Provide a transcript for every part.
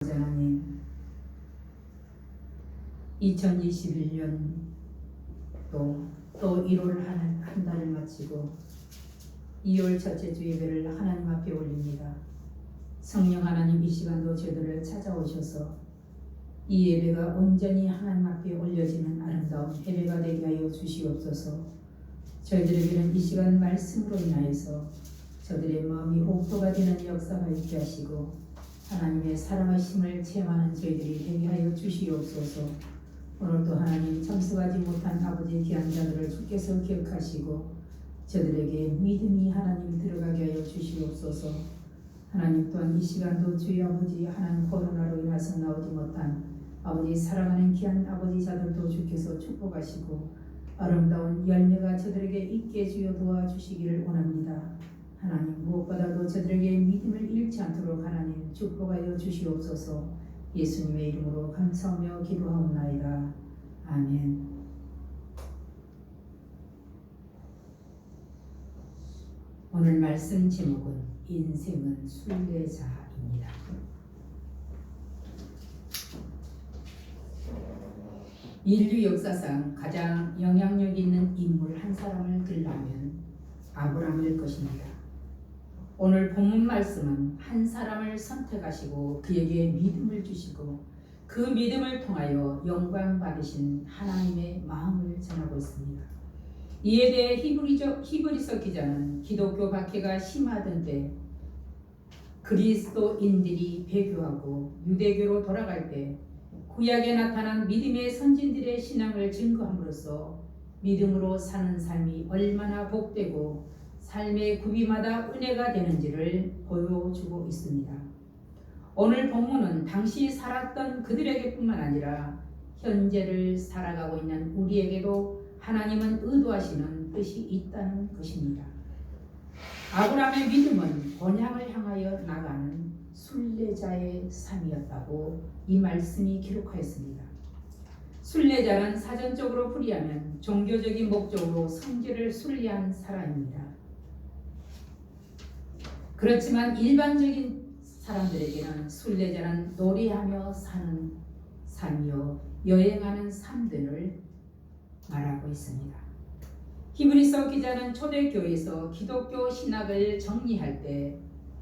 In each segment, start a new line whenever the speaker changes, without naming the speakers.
하나님, 2021년 또 1월 한 달을 마치고 2월 첫째 주 예배를 하나님 앞에 올립니다. 성령 하나님, 이 시간도 저희들을 찾아오셔서 이 예배가 온전히 하나님 앞에 올려지는 아름다운 예배가 되게 하여 주시옵소서. 저희들에게는 이 시간 말씀으로 인하여서 저들의 마음이 옥토가 되는 역사가 있게 하시고 하나님의 사랑하심을 체험하는 저희들이 되게 하여 주시옵소서. 오늘도 하나님, 참석하지 못한 아버지의 귀한 자들을 주께서 기억하시고 저들에게 믿음이 하나님 들어가게 하여 주시옵소서. 하나님 또한 이 시간도 주의 아버지, 하나님 코로나로 인해서 나오지 못한 아버지 사랑하는 귀한 아버지 자들도 주께서 축복하시고 아름다운 열매가 저들에게 있게 주여 도와주시기를 원합니다. 하나님, 무엇보다도 저들에게 믿음을 잃지 않도록 하나님 축복하여 주시옵소서. 예수님의 이름으로 감사하며 기도하옵나이다. 아멘. 오늘 말씀 제목은 인생은 순례자입니다. 인류 역사상 가장 영향력 있는 인물 한 사람을 들라면 아브라함일 것입니다. 오늘 본문 말씀은 한 사람을 선택하시고 그에게 믿음을 주시고 그 믿음을 통하여 영광 받으신 하나님의 마음을 전하고 있습니다. 이에 대해 히브리서 기자는 기독교 박해가 심하던 때 그리스도인들이 배교하고 유대교로 돌아갈 때 구약에 나타난 믿음의 선진들의 신앙을 증거함으로써 믿음으로 사는 삶이 얼마나 복되고 삶의 구비마다 은혜가 되는지를 보여주고 있습니다. 오늘 본문은 당시 살았던 그들에게 뿐만 아니라 현재를 살아가고 있는 우리에게도 하나님은 의도하시는 뜻이 있다는 것입니다. 아브라함의 믿음은 본향을 향하여 나가는 순례자의 삶이었다고 이 말씀이 기록하였습니다. 순례자는 사전적으로 풀이하면 종교적인 목적으로 성지를 순례한 사람입니다. 그렇지만 일반적인 사람들에게는 순례자는 노래하며 사는 삶이요 여행하는 삶들을 말하고 있습니다. 히브리서 기자는 초대교회에서 기독교 신학을 정리할 때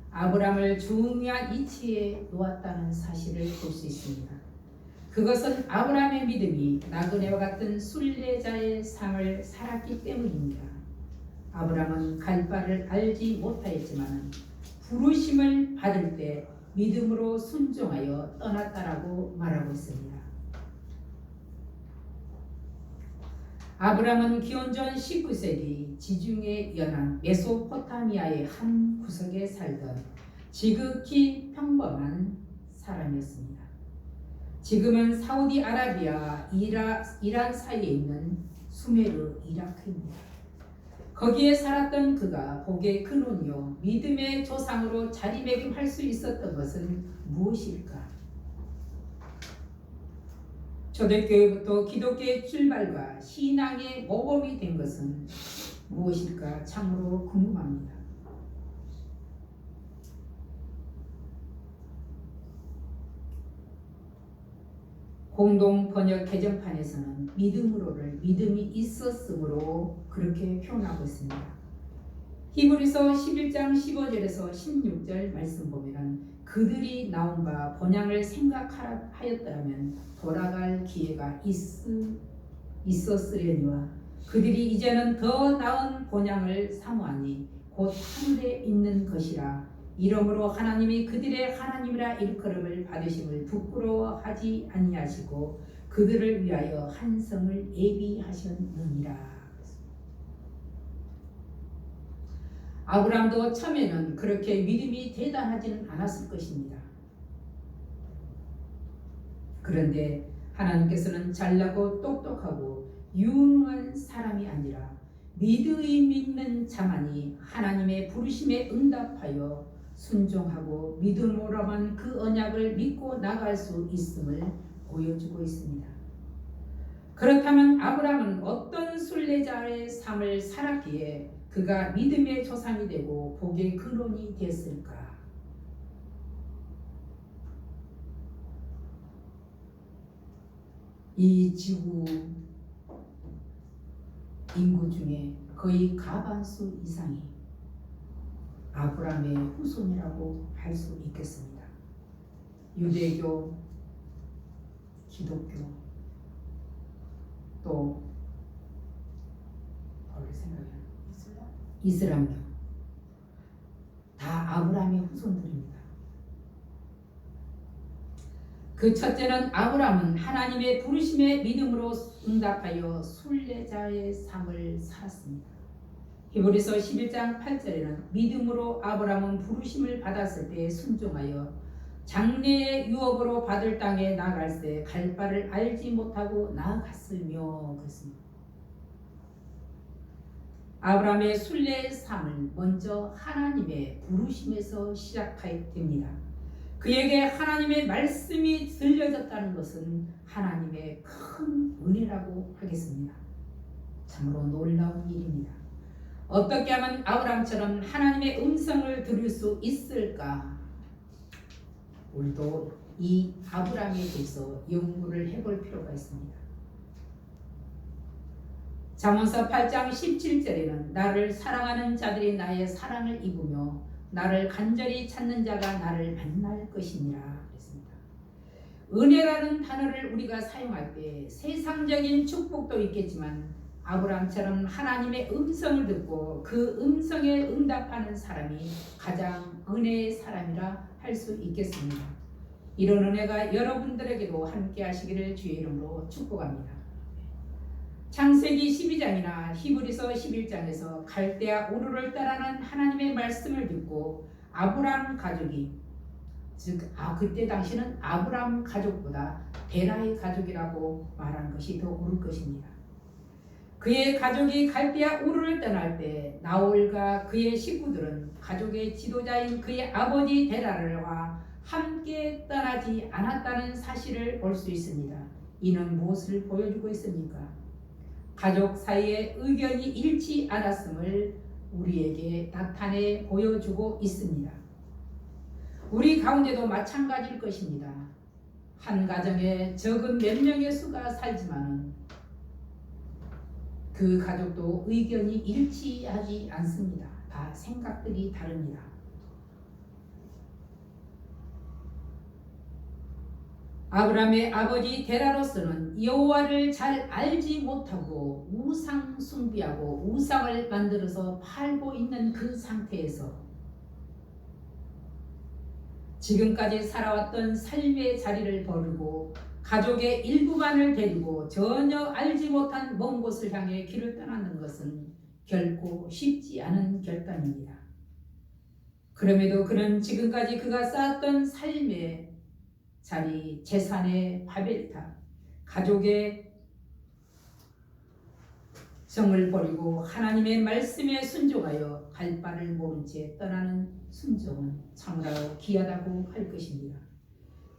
아브라함을 중요한 이치에 놓았다는 사실을 볼 수 있습니다. 그것은 아브라함의 믿음이 나그네와 같은 순례자의 삶을 살았기 때문입니다. 아브라함은 갈 바를 알지 못하였지만 부르심을 받을 때 믿음으로 순종하여 떠났다라고 말하고 있습니다. 아브라함은 기원전 19세기 지중해 연안 메소포타미아의 한 구석에 살던 지극히 평범한 사람이었습니다. 지금은 사우디아라비아, 이란 사이에 있는 수메르, 이라크입니다. 거기에 살았던 그가 복의 근원이요 믿음의 조상으로 자리매김할 수 있었던 것은 무엇일까? 초대교회부터 기독교의 출발과 신앙의 모범이 된 것은 무엇일까? 참으로 궁금합니다. 공동 번역 개정판에서는 믿음으로를 믿음이 있었으므로 그렇게 표현하고 있습니다. 히브리서 11장 15절에서 16절 말씀 보면 그들이 나온 바 본향을 생각하였더라면 돌아갈 기회가 있었으려니와 그들이 이제는 더 나은 본향을 사모하니 곧 하늘에 있는 것이라. 이러므로 하나님이 그들의 하나님이라 일컬음을 받으심을 부끄러워하지 아니하시고 그들을 위하여 한 성을 예비하셨느니라. 아브라함도 처음에는 그렇게 믿음이 대단하지는 않았을 것입니다. 그런데 하나님께서는 잘나고 똑똑하고 유능한 사람이 아니라 믿음이 믿는 자만이 하나님의 부르심에 응답하여 순종하고 믿음으로만 그 언약을 믿고 나갈 수 있음을 보여주고 있습니다. 그렇다면 아브라함은 어떤 순례자의 삶을 살았기에 그가 믿음의 조상이 되고 복의 근원이 됐을까? 이 지구 인구 중에 거의 과반수 이상이 아브라함의 후손이라고 할 수 있겠습니다. 유대교, 기독교, 또 뭐를 생각해요? 이슬람교 다 아브라함의 후손들입니다. 그 첫째는 아브라함은 하나님의 부르심에 믿음으로 응답하여 순례자의 삶을 살았습니다. 히브리서 11장 8절에는 믿음으로 아브라함은 부르심을 받았을 때 순종하여 장래의 유업으로 받을 땅에 나아갈 때 갈 바를 알지 못하고 나아갔으며 그랬습니다. 아브라함의 순례의 삶을 먼저 하나님의 부르심에서 시작하게 됩니다. 그에게 하나님의 말씀이 들려졌다는 것은 하나님의 큰 은혜라고 하겠습니다. 참으로 놀라운 일입니다. 어떻게 하면 아브라함처럼 하나님의 음성을 들을 수 있을까? 우리도 이 아브라함에 대해서 연구를 해볼 필요가 있습니다. 잠언서 8장 17절에는 나를 사랑하는 자들이 나의 사랑을 입으며 나를 간절히 찾는 자가 나를 만날 것이니라 그랬습니다. 은혜라는 단어를 우리가 사용할 때 세상적인 축복도 있겠지만 아브라함처럼 하나님의 음성을 듣고 그 음성에 응답하는 사람이 가장 은혜의 사람이라 할 수 있겠습니다. 이런 은혜가 여러분들에게도 함께 하시기를 주의 이름으로 축복합니다. 창세기 12장이나 히브리서 11장에서 갈대아 우르를 따라는 하나님의 말씀을 듣고 아브람 가족이 즉 그때 당시는 아브람 가족보다 베라의 가족이라고 말하는 것이 더 옳을 것입니다. 그의 가족이 갈대아 우르를 떠날 때 나홀과 그의 식구들은 가족의 지도자인 그의 아버지 데라와 함께 떠나지 않았다는 사실을 볼 수 있습니다. 이는 무엇을 보여주고 있습니까? 가족 사이에 의견이 일치 않았음을 우리에게 나타내 보여주고 있습니다. 우리 가운데도 마찬가지일 것입니다. 한 가정에 적은 몇 명의 수가 살지만 그 가족도 의견이 일치하지 않습니다. 다 생각들이 다릅니다. 아브라함의 아버지 데라로서는 여호와를 잘 알지 못하고 우상 숭배하고 우상을 만들어서 팔고 있는 그 상태에서 지금까지 살아왔던 삶의 자리를 버리고 가족의 일부만을 데리고 전혀 알지 못한 먼 곳을 향해 길을 떠나는 것은 결코 쉽지 않은 결단입니다. 그럼에도 그는 지금까지 그가 쌓았던 삶의 자리, 재산의 바벨탑, 가족의 정을 버리고 하나님의 말씀에 순종하여 갈 바를 모른 채 떠나는 순종은 참으로 귀하다고 할 것입니다.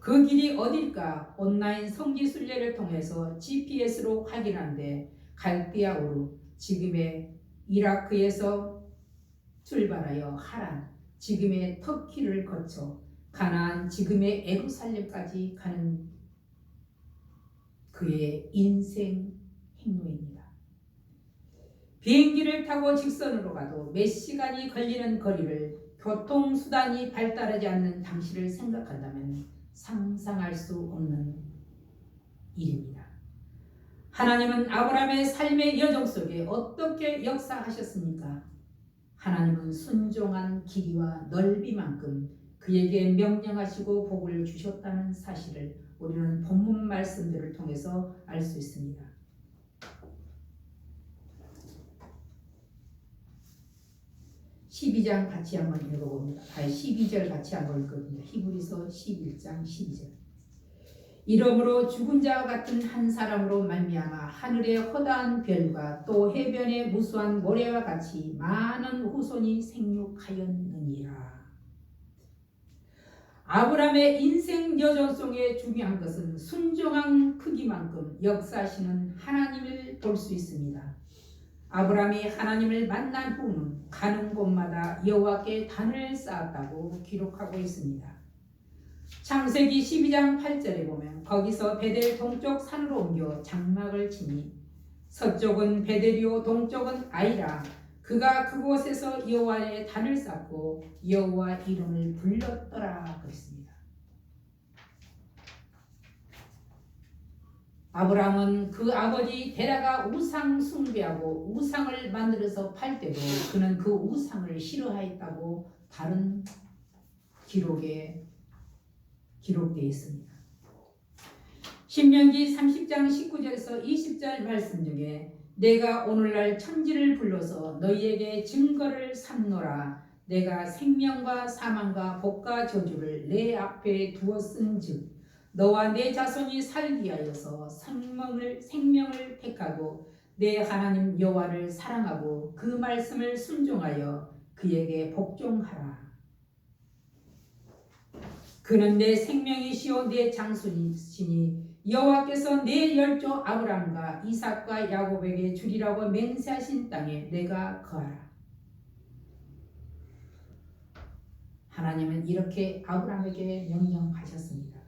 그 길이 어딜까? 온라인 성지 순례를 통해서 GPS로 확인한데 갈대아 우르, 지금의 이라크에서 출발하여 하란, 지금의 터키를 거쳐 가나안, 지금의 예루살렘까지 가는 그의 인생 행로입니다. 비행기를 타고 직선으로 가도 몇 시간이 걸리는 거리를 교통수단이 발달하지 않는 당시를 생각한다면 상상할 수 없는 일입니다. 하나님은 아브라함의 삶의 여정 속에 어떻게 역사하셨습니까? 하나님은 순종한 길이와 넓이만큼 그에게 명령하시고 복을 주셨다는 사실을 우리는 본문 말씀들을 통해서 알 수 있습니다. 12장 같이 한번 읽어봅니다. 12절 같이 한번 읽거든요. 히브리서 11장 12절. 이러므로 죽은 자와 같은 한 사람으로 말미암아 하늘의 허다한 별과 또 해변의 무수한 모래와 같이 많은 후손이 생육하였느니라. 아브라함의 인생 여정 속에 중요한 것은 순종한 크기만큼 역사하시는 하나님을 볼 수 있습니다. 아브라함이 하나님을 만난 후는 가는 곳마다 여호와께 단을 쌓았다고 기록하고 있습니다. 창세기 12장 8절에 보면 거기서 베델 동쪽 산으로 옮겨 장막을 치니 서쪽은 베델이요 동쪽은 아이라. 그가 그곳에서 여호와의 단을 쌓고 여호와 이름을 불렀더라 그랬습니다. 아브라함은 그 아버지 데라가 우상 숭배하고 우상을 만들어서 팔 때도 그는 그 우상을 싫어하였다고 다른 기록에 기록되어 있습니다. 신명기 30장 19절에서 20절 말씀 중에 내가 오늘날 천지를 불러서 너희에게 증거를 삼노라. 내가 생명과 사망과 복과 저주를 내 앞에 두었은즉 너와 내 자손이 살기 하여서 생명을 택하고 내 하나님 여호와를 사랑하고 그 말씀을 순종하여 그에게 복종하라. 그는 내 생명이시오 내 장수이시니 여호와께서 내 열조 아브라함과 이삭과 야곱에게 주리라고 맹세하신 땅에 내가 거하라. 하나님은 이렇게 아브라함에게 명령하셨습니다.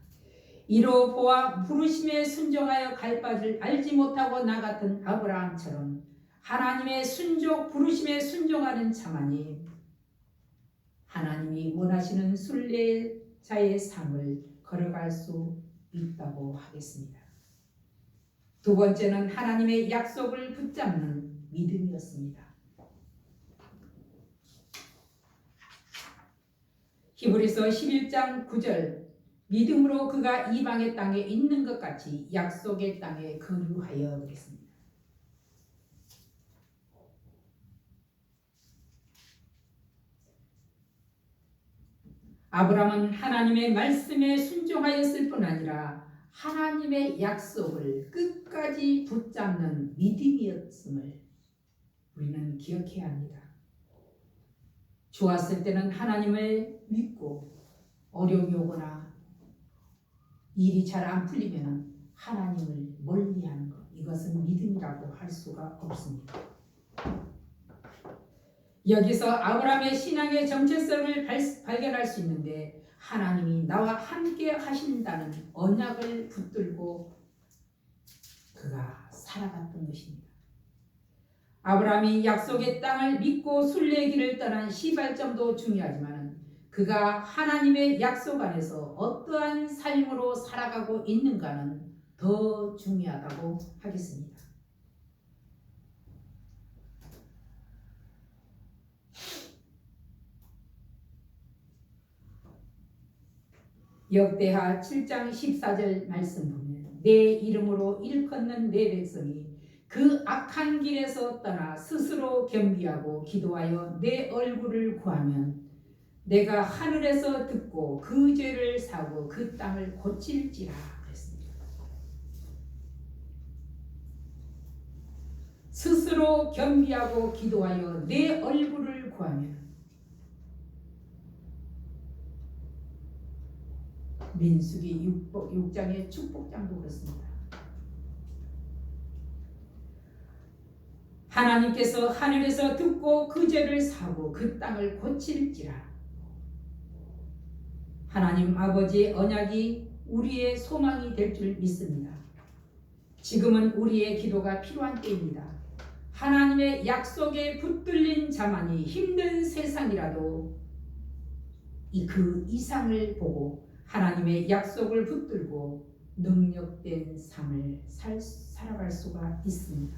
이로 보아 부르심에 순종하여 갈 바를 알지 못하고 나 같은 아브라함처럼 하나님의 부르심에 순종하는 자만이 하나님이 원하시는 순례자의 삶을 걸어갈 수 있다고 하겠습니다. 두 번째는 하나님의 약속을 붙잡는 믿음이었습니다. 히브리서 11장 9절 믿음으로 그가 이방의 땅에 있는 것 같이 약속의 땅에 거류하여 그랬습니다. 아브라함은 하나님의 말씀에 순종하였을 뿐 아니라 하나님의 약속을 끝까지 붙잡는 믿음이었음을 우리는 기억해야 합니다. 좋았을 때는 하나님을 믿고 어려움이 오거나 일이 잘 안 풀리면 하나님을 멀리하는 것, 이것은 믿음이라고 할 수가 없습니다. 여기서 아브라함의 신앙의 정체성을 발견할 수 있는데 하나님이 나와 함께 하신다는 언약을 붙들고 그가 살아갔던 것입니다. 아브라함이 약속의 땅을 믿고 순례길을 떠난 시발점도 중요하지만 그가 하나님의 약속 안에서 어떠한 삶으로 살아가고 있는가는 더 중요하다고 하겠습니다. 역대하 7장 14절 말씀 보면 내 이름으로 일컫는 내 백성이 그 악한 길에서 떠나 스스로 겸비하고 기도하여 내 얼굴을 구하면 내가 하늘에서 듣고 그 죄를 사고 그 땅을 고칠지라 그랬습니다. 스스로 겸비하고 기도하여 내 얼굴을 구하면 민수기 6장의 축복장도 그렇습니다. 하나님께서 하늘에서 듣고 그 죄를 사고 그 땅을 고칠지라. 하나님 아버지의 언약이 우리의 소망이 될 줄 믿습니다. 지금은 우리의 기도가 필요한 때입니다. 하나님의 약속에 붙들린 자만이 힘든 세상이라도 그 이상을 보고 하나님의 약속을 붙들고 능력된 삶을 살아갈 수가 있습니다.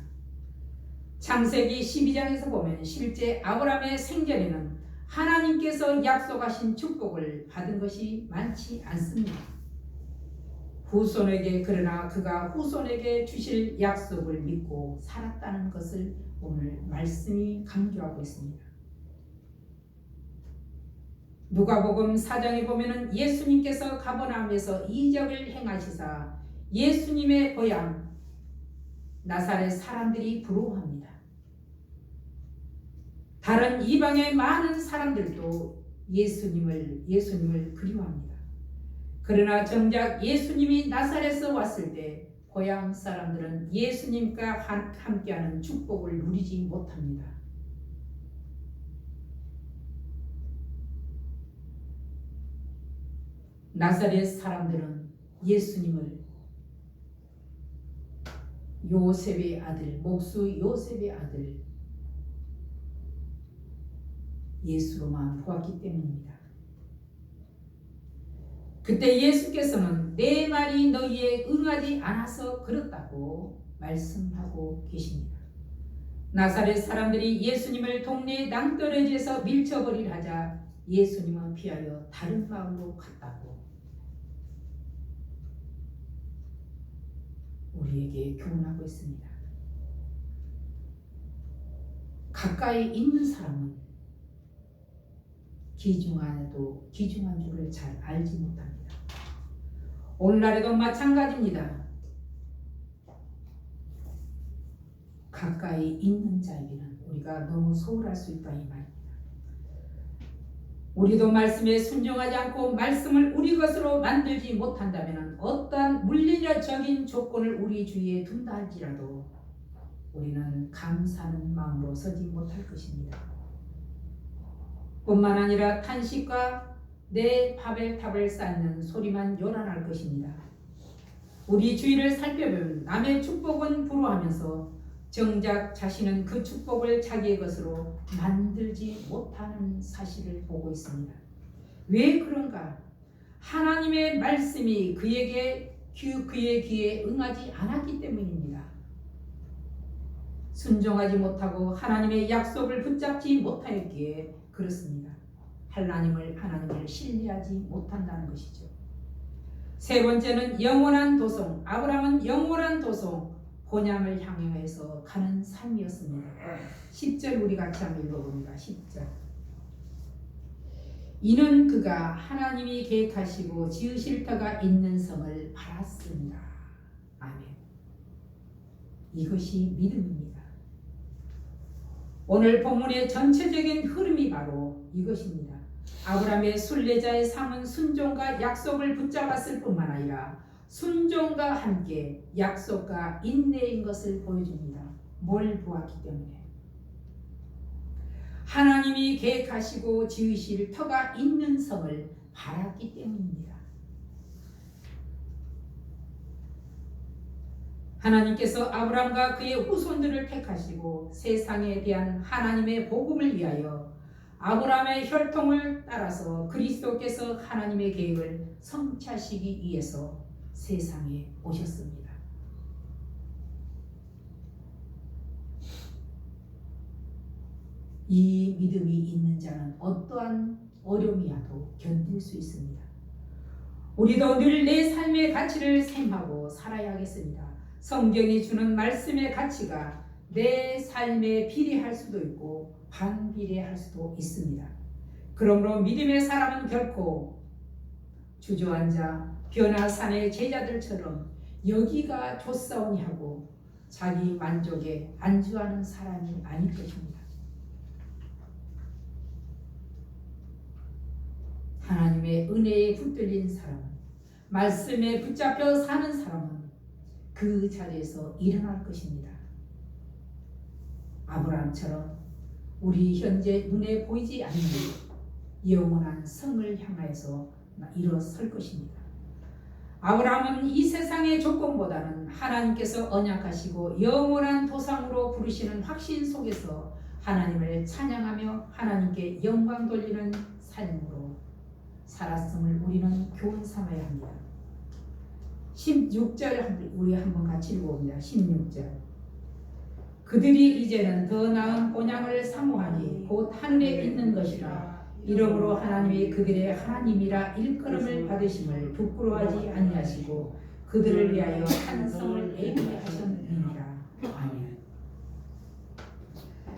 창세기 12장에서 보면 실제 아브라함의 생전에는 하나님께서 약속하신 축복을 받은 것이 많지 않습니다. 그러나 그가 후손에게 주실 약속을 믿고 살았다는 것을 오늘 말씀이 강조하고 있습니다. 누가복음 4장에 보면 예수님께서 가버나움에서 이적을 행하시사 예수님의 고향 나사렛 사람들이 부러워합니다. 다른 이방의 많은 사람들도 예수님을 그리워합니다. 그러나 정작 예수님이 나사렛에 왔을 때 고향 사람들은 예수님과 함께하는 축복을 누리지 못합니다. 나사렛 사람들은 예수님을 요셉의 아들, 목수 요셉의 아들 예수로만 보았기 때문입니다. 그때 예수께서는 내 말이 너희에 응하지 않아서 그렇다고 말씀하고 계십니다. 나사렛 사람들이 예수님을 동네 낭떠러지에서 밀쳐버리려 하자 예수님은 피하여 다른 마을로 갔다고 우리에게 교훈하고 있습니다. 가까이 있는 사람은 귀중한에도 귀중한 줄을 잘 알지 못합니다. 오늘날에도 마찬가지입니다. 가까이 있는 자에게는 우리가 너무 소홀할 수 있다 이 말입니다. 우리도 말씀에 순종하지 않고 말씀을 우리 것으로 만들지 못한다면 어떠한 물리적인 조건을 우리 주위에 둔다 할지라도 우리는 감사하는 마음으로 서지 못할 것입니다. 뿐만 아니라 탄식과 내 바벨탑을 쌓는 소리만 요란할 것입니다. 우리 주위를 살펴보면 남의 축복은 부러워하면서 정작 자신은 그 축복을 자기의 것으로 만들지 못하는 사실을 보고 있습니다. 왜 그런가? 하나님의 말씀이 그의 귀에 응하지 않았기 때문입니다. 순종하지 못하고 하나님의 약속을 붙잡지 못하였기에 그렇습니다. 하나님을 신뢰하지 못한다는 것이죠. 세 번째는 영원한 도성. 아브라함은 영원한 도성 본향을 향해서 가는 삶이었습니다. 10절 우리 같이 한번 읽어봅니다. 10절. 이는 그가 하나님이 계획하시고 지으실 터가 있는 성을 바랐습니다. 아멘. 이것이 믿음입니다. 오늘 본문의 전체적인 흐름이 바로 이것입니다. 아브라함의 순례자의 삶은 순종과 약속을 붙잡았을 뿐만 아니라 순종과 함께 약속과 인내인 것을 보여줍니다. 뭘 보았기 때문에? 하나님이 계획하시고 지으실 터가 있는 성을 바랐기 때문입니다. 하나님께서 아브라함과 그의 후손들을 택하시고 세상에 대한 하나님의 복음을 위하여 아브라함의 혈통을 따라서 그리스도께서 하나님의 계획을 성취하시기 위해서 세상에 오셨습니다. 이 믿음이 있는 자는 어떠한 어려움이라도 견딜 수 있습니다. 우리도 늘 내 삶의 가치를 셈하고 살아야 하겠습니다. 성경이 주는 말씀의 가치가 내 삶에 비례할 수도 있고 반비례할 수도 있습니다. 그러므로 믿음의 사람은 결코 주저앉아 변화산의 제자들처럼 여기가 좋사오니 하고 자기 만족에 안주하는 사람이 아닐 것입니다. 하나님의 은혜에 붙들린 사람은, 말씀에 붙잡혀 사는 사람은 그 자리에서 일어날 것입니다. 아브라함처럼 우리 현재 눈에 보이지 않는 영원한 성을 향하여서 일어설 것입니다. 아브라함은 이 세상의 조건보다는 하나님께서 언약하시고 영원한 도상으로 부르시는 확신 속에서 하나님을 찬양하며 하나님께 영광 돌리는 삶으로 살았음을 우리는 교훈 삼아야 합니다. 16절 우리 한번 같이 읽어봅니다. 16절. 그들이 이제는 더 나은 본향을 사모하니 곧 하늘에 있는 것이라. 이러므로 하나님이 그들의 하나님이라 일컬음을 받으심을 부끄러워하지 아니하시고 그들을 위하여 한 성을 예비하셨느니라. 아멘.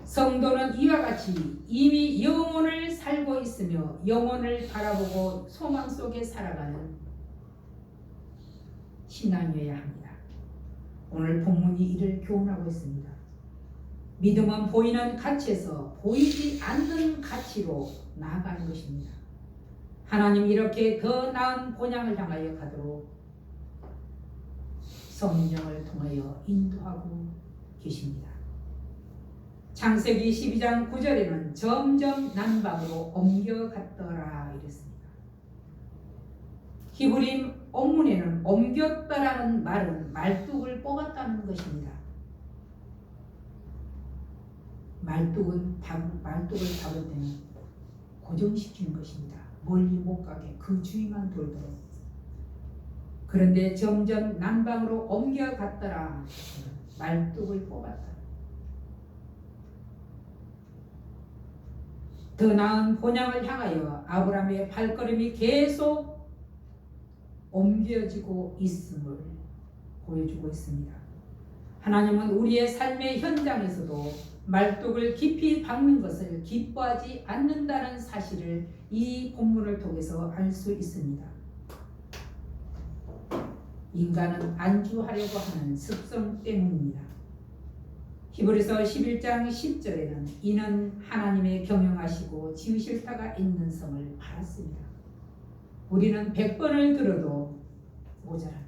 성도는 이와 같이 이미 영혼을 살고 있으며 영혼을 바라보고 소망 속에 살아가는 신앙이어야 합니다. 오늘 본문이 이를 교훈하고 있습니다. 믿음은 보이는 가치에서 보이지 않는 가치로 나아가는 것입니다. 하나님 이렇게 더 나은 본향을 향하여 가도록 성령을 통하여 인도하고 계십니다. 창세기 12장 9절에는 점점 남방으로 옮겨갔더라 이랬습니다. 히브리 원문에는 옮겼다라는 말은 말뚝을 뽑았다는 것입니다. 말뚝을 박을 때는 고정시키는 것입니다. 멀리 못 가게 그 주위만 돌도록. 그런데 점점 남방으로 옮겨갔더라. 말뚝을 뽑았다. 더 나은 본향을 향하여 아브라함의 발걸음이 계속 옮겨지고 있음을 보여주고 있습니다. 하나님은 우리의 삶의 현장에서도 말뚝을 깊이 박는 것을 기뻐하지 않는다는 사실을 이 본문을 통해서 알 수 있습니다. 인간은 안주하려고 하는 습성 때문입니다. 히브리서 11장 10절에는 이는 하나님의 경영하시고 지으실 터가 있는 성을 바랐습니다. 우리는 100번을 들어도 모자랍니다.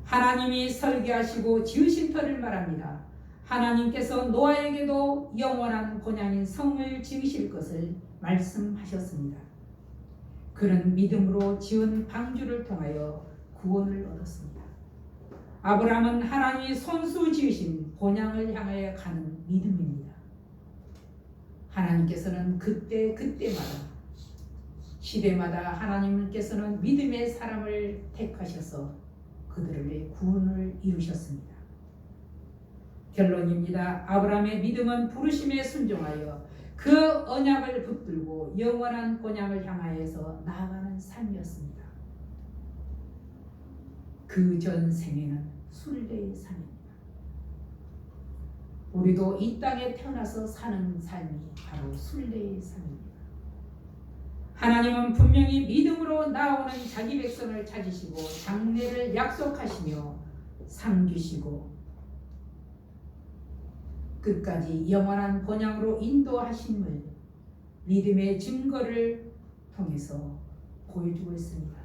하나님이 설계하시고 지으신 터를 말합니다. 하나님께서 노아에게도 영원한 본향인 성을 지으실 것을 말씀하셨습니다. 그는 믿음으로 지은 방주를 통하여 구원을 얻었습니다. 아브라함은 하나님이 손수 지으신 본향을 향하여 가는 믿음입니다. 하나님께서는 그때마다 시대마다 하나님께서는 믿음의 사람을 택하셔서 그들을 위해 구원을 이루셨습니다. 결론입니다. 아브라함의 믿음은 부르심에 순종하여 그 언약을 붙들고 영원한 본향을 향하여서 나아가는 삶이었습니다. 그 전 생에는 순례의 삶입니다. 우리도 이 땅에 태어나서 사는 삶이 바로 순례의 삶입니다. 하나님은 분명히 믿음으로 나오는 자기 백성을 찾으시고 장래를 약속하시며 상 주시고 끝까지 영원한 본향으로 인도하심을 믿음의 증거를 통해서 보여주고 있습니다.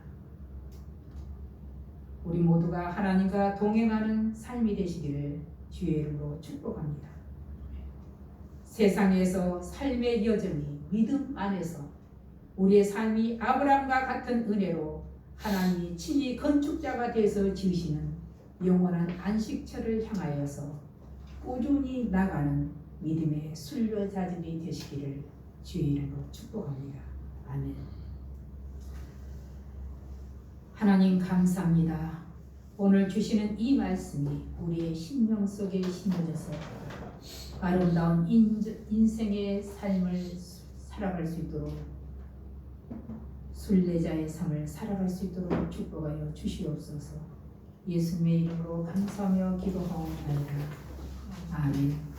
우리 모두가 하나님과 동행하는 삶이 되시기를 주의 이름으로 축복합니다. 세상에서 삶의 여정이 믿음 안에서 우리의 삶이 아브라함과 같은 은혜로 하나님이 친히 건축자가 되어서 지으시는 영원한 안식처를 향하여서 꾸준히 나가는 믿음의 순례자들이 되시기를 주의 이름으로 축복합니다. 아멘. 하나님 감사합니다. 오늘 주시는 이 말씀이 우리의 심령 속에 심어져서 아름다운 인생의 삶을 살아갈 수 있도록 순례자의 삶을 살아갈 수 있도록 축복하여 주시옵소서. 예수님의 이름으로 감사하며 기도하옵나이다. 아멘.